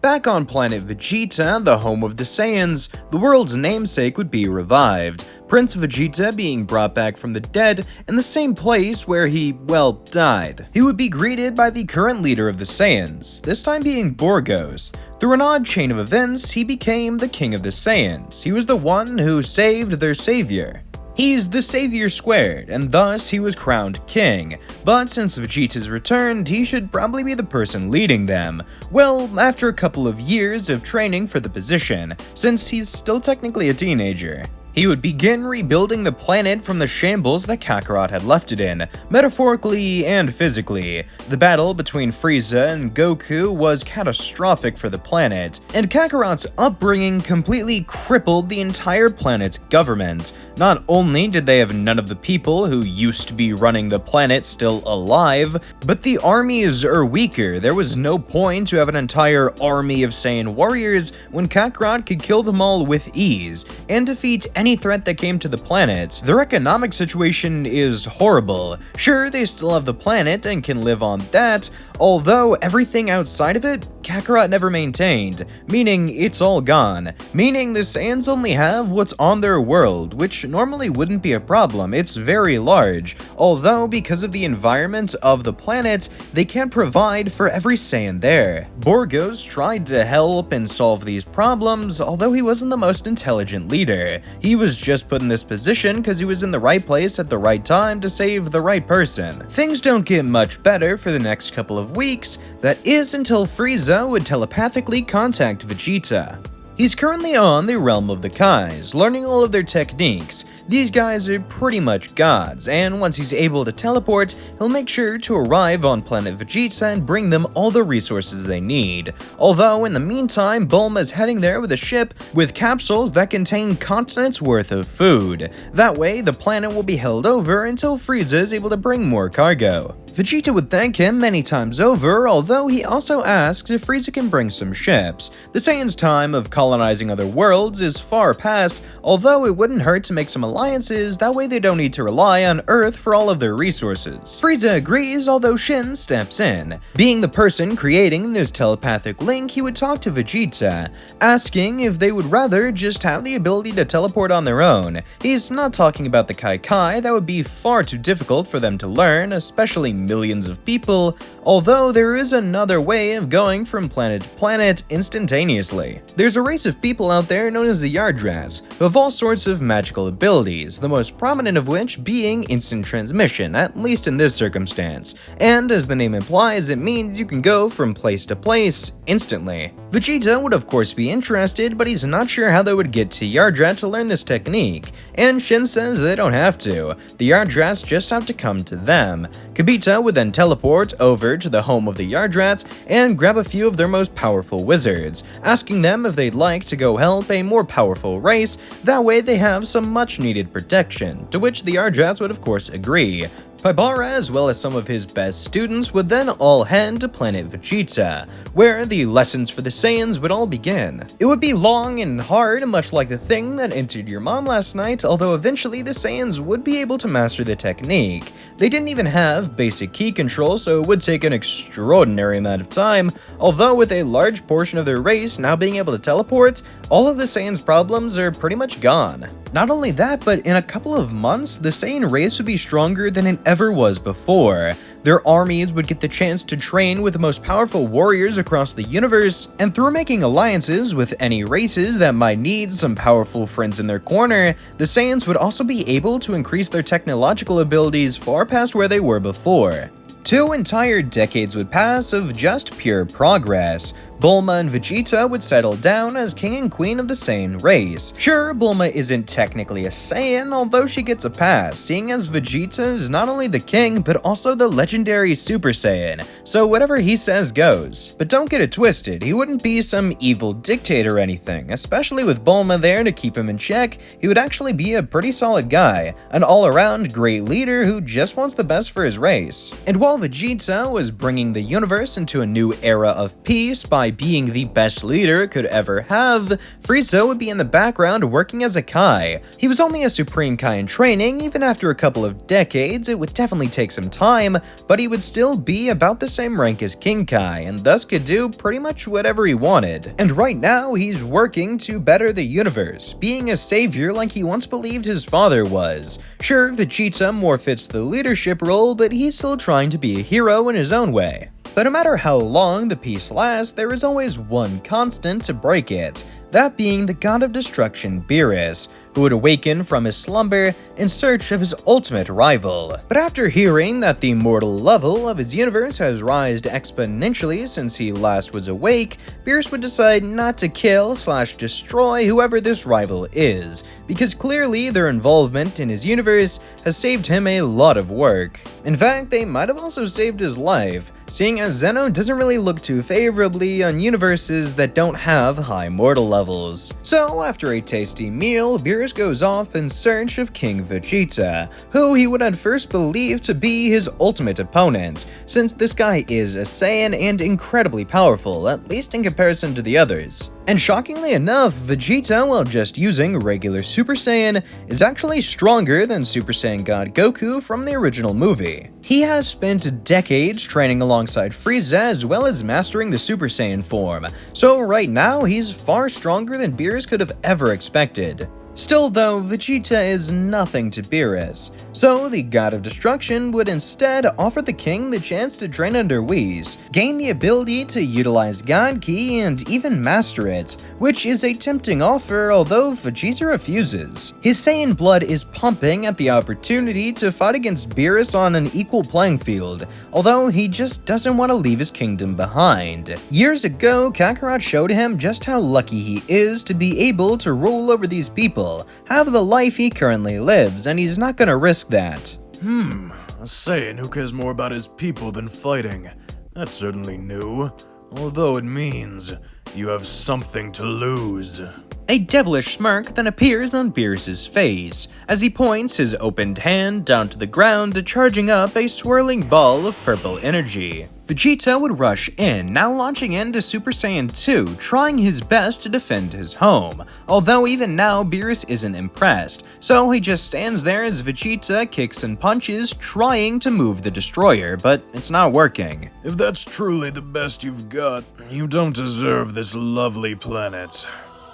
Back on planet Vegeta, the home of the Saiyans, the world's namesake would be revived, Prince Vegeta being brought back from the dead in the same place where he, well, died. He would be greeted by the current leader of the Saiyans, this time being Borgos. Through an odd chain of events, he became the king of the Saiyans. He was the one who saved their savior. He's the savior squared, and thus he was crowned king, but since Vegeta's returned, he should probably be the person leading them. Well, after a couple of years of training for the position, since he's still technically a teenager. He would begin rebuilding the planet from the shambles that Kakarot had left it in, metaphorically and physically. The battle between Frieza and Goku was catastrophic for the planet, and Kakarot's upbringing completely crippled the entire planet's government. Not only did they have none of the people who used to be running the planet still alive, but the armies are weaker. There was no point to have an entire army of Saiyan warriors when Kakarot could kill them all with ease, and defeat any threat that came to the planet. Their economic situation is horrible. Sure, they still have the planet and can live on that, although everything outside of it, Kakarot never maintained, meaning it's all gone, meaning the Saiyans only have what's on their world, which normally wouldn't be a problem. It's very large, although because of the environment of the planet, they can't provide for every Saiyan there. Borgos tried to help and solve these problems, although he wasn't the most intelligent leader. He was just put in this position because he was in the right place at the right time to save the right person. Things don't get much better for the next couple of weeks, that is until Frieza would telepathically contact Vegeta. He's currently on the realm of the Kais, learning all of their techniques. These guys are pretty much gods, and once he's able to teleport, he'll make sure to arrive on planet Vegeta and bring them all the resources they need. Although, in the meantime, Bulma's heading there with a ship with capsules that contain continents worth of food. That way, the planet will be held over until Frieza is able to bring more cargo. Vegeta would thank him many times over, although he also asks if Frieza can bring some ships. The Saiyans' time of colonizing other worlds is far past, although it wouldn't hurt to make some alliances, that way they don't need to rely on Earth for all of their resources. Frieza agrees, although Shin steps in. Being the person creating this telepathic link, he would talk to Vegeta, asking if they would rather just have the ability to teleport on their own. He's not talking about the Kai, that would be far too difficult for them to learn, especially millions of people, although there is another way of going from planet to planet instantaneously. There's a race of people out there known as the Yardrats, who have all sorts of magical abilities, the most prominent of which being instant transmission, at least in this circumstance. And as the name implies, it means you can go from place to place instantly. Vegeta would of course be interested, but he's not sure how they would get to Yardrat to learn this technique, and Shin says they don't have to. The Yardrats just have to come to them. Kibita would then teleport over to the home of the Yardrats and grab a few of their most powerful wizards, asking them if they'd like to go help a more powerful race, that way they have some much needed protection, to which the Yardrats would of course agree. Paibara, as well as some of his best students, would then all head to planet Vegeta, where the lessons for the Saiyans would all begin. It would be long and hard, much like the thing that entered your mom last night, although eventually the Saiyans would be able to master the technique. They didn't even have basic ki control, so it would take an extraordinary amount of time, although with a large portion of their race now being able to teleport, all of the Saiyans' problems are pretty much gone. Not only that, but in a couple of months, the Saiyan race would be stronger than it ever was before. Their armies would get the chance to train with the most powerful warriors across the universe, and through making alliances with any races that might need some powerful friends in their corner, the Saiyans would also be able to increase their technological abilities far past where they were before. 2 entire decades would pass of just pure progress. Bulma and Vegeta would settle down as king and queen of the Saiyan race. Sure, Bulma isn't technically a Saiyan, although she gets a pass, seeing as Vegeta is not only the king, but also the legendary Super Saiyan, so whatever he says goes. But don't get it twisted, he wouldn't be some evil dictator or anything, especially with Bulma there to keep him in check. He would actually be a pretty solid guy, an all-around great leader who just wants the best for his race. And while Vegeta was bringing the universe into a new era of peace by despite being the best leader it could ever have, Frieza would be in the background working as a Kai. He was only a Supreme Kai in training. Even after a couple of decades, it would definitely take some time, but he would still be about the same rank as King Kai, and thus could do pretty much whatever he wanted. And right now, he's working to better the universe, being a savior like he once believed his father was. Sure, Vegeta more fits the leadership role, but he's still trying to be a hero in his own way. But no matter how long the peace lasts, there is always one constant to break it, that being the god of destruction Beerus, who would awaken from his slumber in search of his ultimate rival. But after hearing that the mortal level of his universe has risen exponentially since he last was awake, Beerus would decide not to kill/destroy whoever this rival is, because clearly their involvement in his universe has saved him a lot of work. In fact, they might have also saved his life, seeing as Zeno doesn't really look too favorably on universes that don't have high mortal levels. So after a tasty meal, Beerus goes off in search of King Vegeta, who he would at first believe to be his ultimate opponent, since this guy is a Saiyan and incredibly powerful, at least in comparison to the others. And shockingly enough, Vegeta, while just using regular Super Saiyan, is actually stronger than Super Saiyan God Goku from the original movie. He has spent decades training alongside Frieza as well as mastering the Super Saiyan form, so right now he's far stronger than Beerus could have ever expected. Still though, Vegeta is nothing to Beerus, so the God of Destruction would instead offer the king the chance to train under Whis, gain the ability to utilize God Ki and even master it, which is a tempting offer although Vegeta refuses. His Saiyan blood is pumping at the opportunity to fight against Beerus on an equal playing field, although he just doesn't want to leave his kingdom behind. Years ago, Kakarot showed him just how lucky he is to be able to rule over these people, have the life he currently lives, and he's not gonna risk that. A Saiyan who cares more about his people than fighting. That's certainly new, although it means you have something to lose. A devilish smirk then appears on Beerus' face, as he points his opened hand down to the ground, charging up a swirling ball of purple energy. Vegeta would rush in, now launching into Super Saiyan 2, trying his best to defend his home, although even now Beerus isn't impressed, so he just stands there as Vegeta kicks and punches, trying to move the destroyer, but it's not working. If that's truly the best you've got, you don't deserve this lovely planet.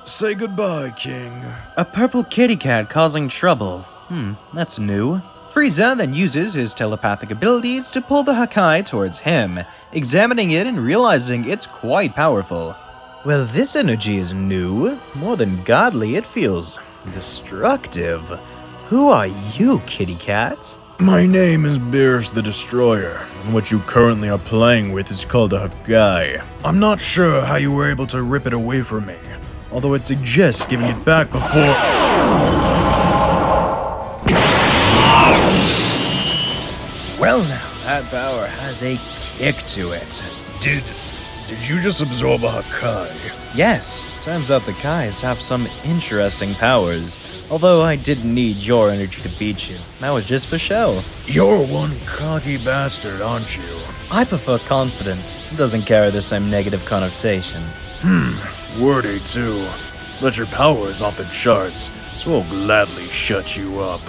Say goodbye, King. A purple kitty cat causing trouble. That's new. Frieza then uses his telepathic abilities to pull the Hakai towards him, examining it and realizing it's quite powerful. Well, this energy is new. More than godly, it feels destructive. Who are you, kitty cat? My name is Beerus the Destroyer, and what you currently are playing with is called a Hakai. I'm not sure how you were able to rip it away from me, although I'd suggest giving it back before... Well now, that power has a kick to it. Did you just absorb a Hakai? Yes, turns out the Kais have some interesting powers, although I didn't need your energy to beat you. That was just for show. You're one cocky bastard, aren't you? I prefer confident. It doesn't carry the same negative connotation. Wordy too. But your power is off the charts, so I'll gladly shut you up.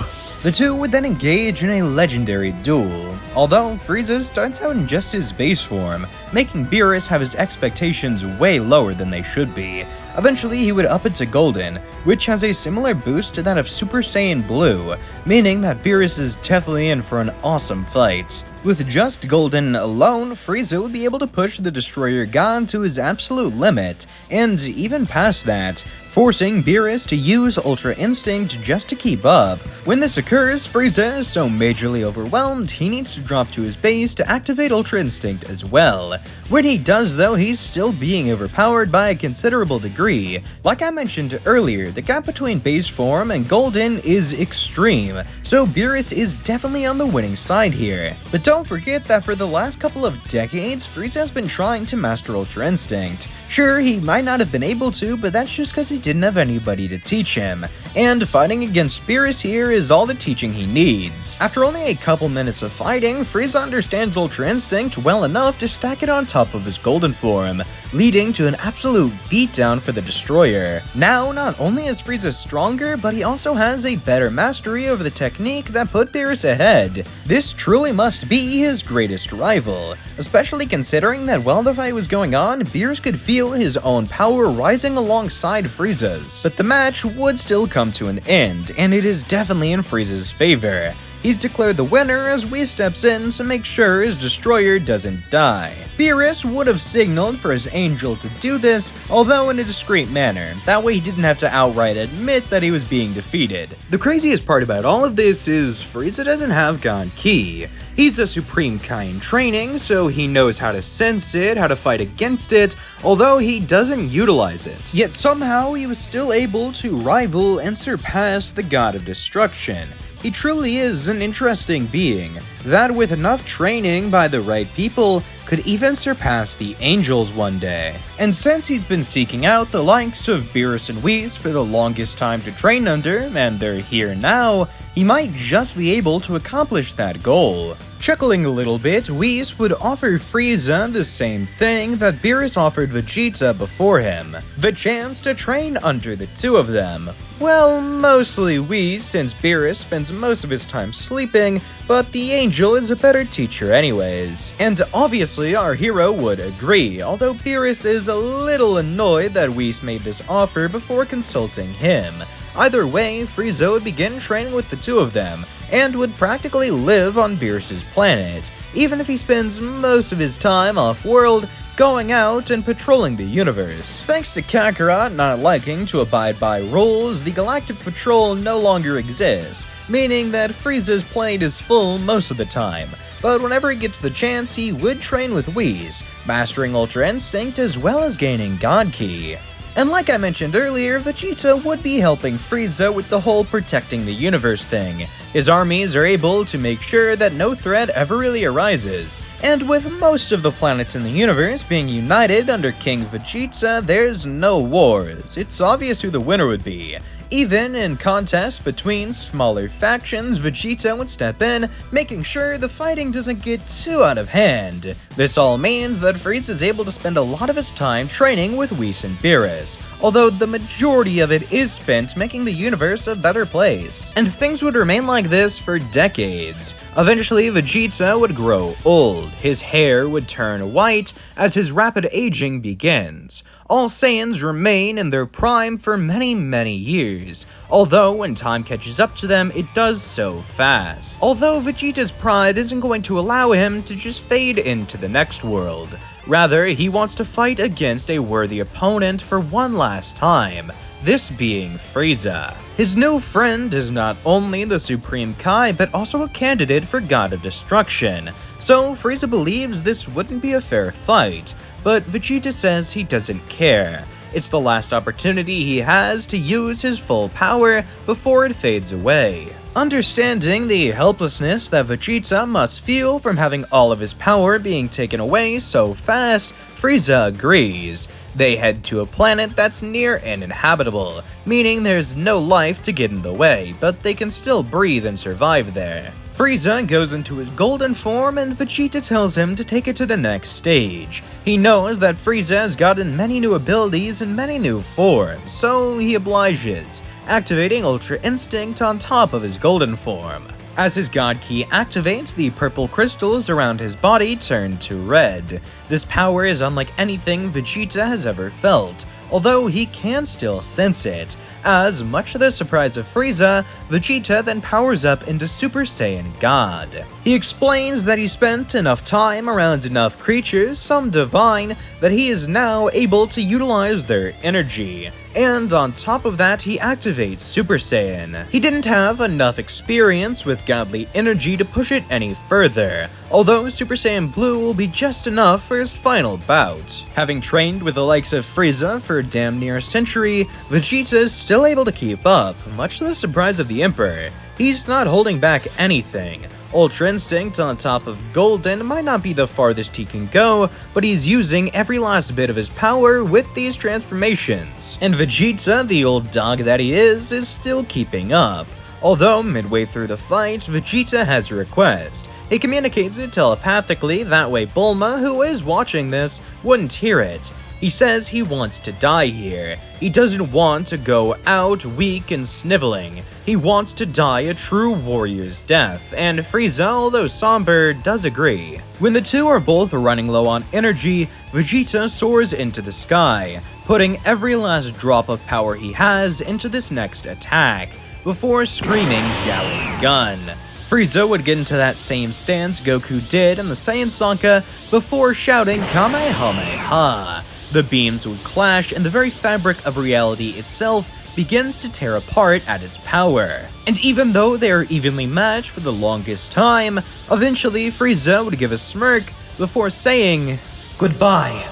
The two would then engage in a legendary duel, although Frieza starts out in just his base form, making Beerus have his expectations way lower than they should be. Eventually he would up it to Golden, which has a similar boost to that of Super Saiyan Blue, meaning that Beerus is definitely in for an awesome fight. With just Golden alone, Frieza would be able to push the Destroyer God to his absolute limit, and even past that, forcing Beerus to use Ultra Instinct just to keep up. When this occurs, Frieza is so majorly overwhelmed, he needs to drop to his base to activate Ultra Instinct as well. When he does though, he's still being overpowered by a considerable degree. Like I mentioned earlier, the gap between base form and Golden is extreme, so Beerus is definitely on the winning side here. But don't forget that for the last couple of decades, Frieza has been trying to master Ultra Instinct. Sure, he might not have been able to, but that's just because he didn't have anybody to teach him. And fighting against Beerus here is all the teaching he needs. After only a couple minutes of fighting, Frieza understands Ultra Instinct well enough to stack it on top of his golden form, leading to an absolute beatdown for the Destroyer. Now, not only is Frieza stronger, but he also has a better mastery over the technique that put Beerus ahead. This truly must be his greatest rival, especially considering that while the fight was going on, Beerus could feel his own power rising alongside Frieza's. But the match would still come to an end, and it is definitely in Frieza's favor. He's declared the winner as Whis steps in to make sure his Destroyer doesn't die. Beerus would have signaled for his Angel to do this, although in a discreet manner. That way he didn't have to outright admit that he was being defeated. The craziest part about all of this is Frieza doesn't have God Ki. He's a Supreme Kai in training, so he knows how to sense it, how to fight against it, although he doesn't utilize it. Yet somehow he was still able to rival and surpass the God of Destruction. He truly is an interesting being, that with enough training by the right people, could even surpass the angels one day. And since he's been seeking out the likes of Beerus and Whis for the longest time to train under, and they're here now, he might just be able to accomplish that goal. Chuckling a little bit, Whis would offer Frieza the same thing that Beerus offered Vegeta before him, the chance to train under the two of them. Well, mostly Whis, since Beerus spends most of his time sleeping, but the Angel is a better teacher anyways. And obviously our hero would agree, although Beerus is a little annoyed that Whis made this offer before consulting him. Either way, Frieza would begin training with the two of them, and would practically live on Beerus's planet, even if he spends most of his time off-world, going out and patrolling the universe. Thanks to Kakarot not liking to abide by rules, the Galactic Patrol no longer exists, meaning that Frieza's plate is full most of the time. But whenever he gets the chance, he would train with Whis, mastering Ultra Instinct as well as gaining God Ki. And like I mentioned earlier, Vegeta would be helping Frieza with the whole protecting the universe thing. His armies are able to make sure that no threat ever really arises. And with most of the planets in the universe being united under King Vegeta, there's no wars. It's obvious who the winner would be. Even in contests between smaller factions, Vegeta would step in, making sure the fighting doesn't get too out of hand. This all means that Frieza is able to spend a lot of his time training with Whis and Beerus, although the majority of it is spent making the universe a better place. And things would remain like this for decades. Eventually, Vegeta would grow old, his hair would turn white as his rapid aging begins. All Saiyans remain in their prime for many years, although when time catches up to them, it does so fast. Although Vegeta's pride isn't going to allow him to just fade into the next world. Rather, he wants to fight against a worthy opponent for one last time, this being Frieza. His new friend is not only the Supreme Kai, but also a candidate for God of Destruction, so Frieza believes this wouldn't be a fair fight. But Vegeta says he doesn't care. It's the last opportunity he has to use his full power before it fades away. Understanding the helplessness that Vegeta must feel from having all of his power being taken away so fast, Frieza agrees. They head to a planet that's near uninhabitable, meaning there's no life to get in the way, but they can still breathe and survive there. Frieza goes into his golden form and Vegeta tells him to take it to the next stage. He knows that Frieza has gotten many new abilities and many new forms, so he obliges, activating Ultra Instinct on top of his golden form. As his God Ki activates, the purple crystals around his body turn to red. This power is unlike anything Vegeta has ever felt, although he can still sense it. As, much to the surprise of Frieza, Vegeta then powers up into Super Saiyan God. He explains that he spent enough time around enough creatures, some divine, that he is now able to utilize their energy. And on top of that, he activates Super Saiyan. He didn't have enough experience with godly energy to push it any further, although Super Saiyan Blue will be just enough for his final bout. Having trained with the likes of Frieza for damn near a century, Vegeta is still able to keep up, much to the surprise of the Emperor. He's not holding back anything. Ultra Instinct on top of Golden might not be the farthest he can go, but he's using every last bit of his power with these transformations. And Vegeta, the old dog that he is still keeping up. Although, midway through the fight, Vegeta has a request. He communicates it telepathically, that way Bulma, who is watching this, wouldn't hear it. He says he wants to die here. He doesn't want to go out weak and sniveling. He wants to die a true warrior's death, and Frieza, although somber, does agree. When the two are both running low on energy, Vegeta soars into the sky, putting every last drop of power he has into this next attack, before screaming Gali Gun. Frieza would get into that same stance Goku did in the Saiyan Sanka before shouting Kamehameha. The beams would clash and the very fabric of reality itself begins to tear apart at its power. And even though they are evenly matched for the longest time, eventually Frieza would give a smirk before saying, "Goodbye,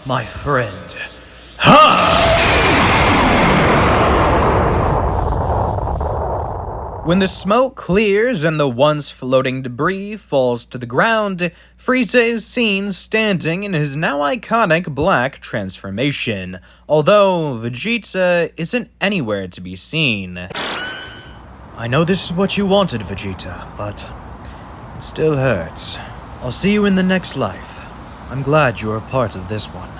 my friend." When the smoke clears and the once floating debris falls to the ground, Frieza is seen standing in his now iconic black transformation, although Vegeta isn't anywhere to be seen. I know this is what you wanted, Vegeta, but it still hurts. I'll see you in the next life. I'm glad you are a part of this one.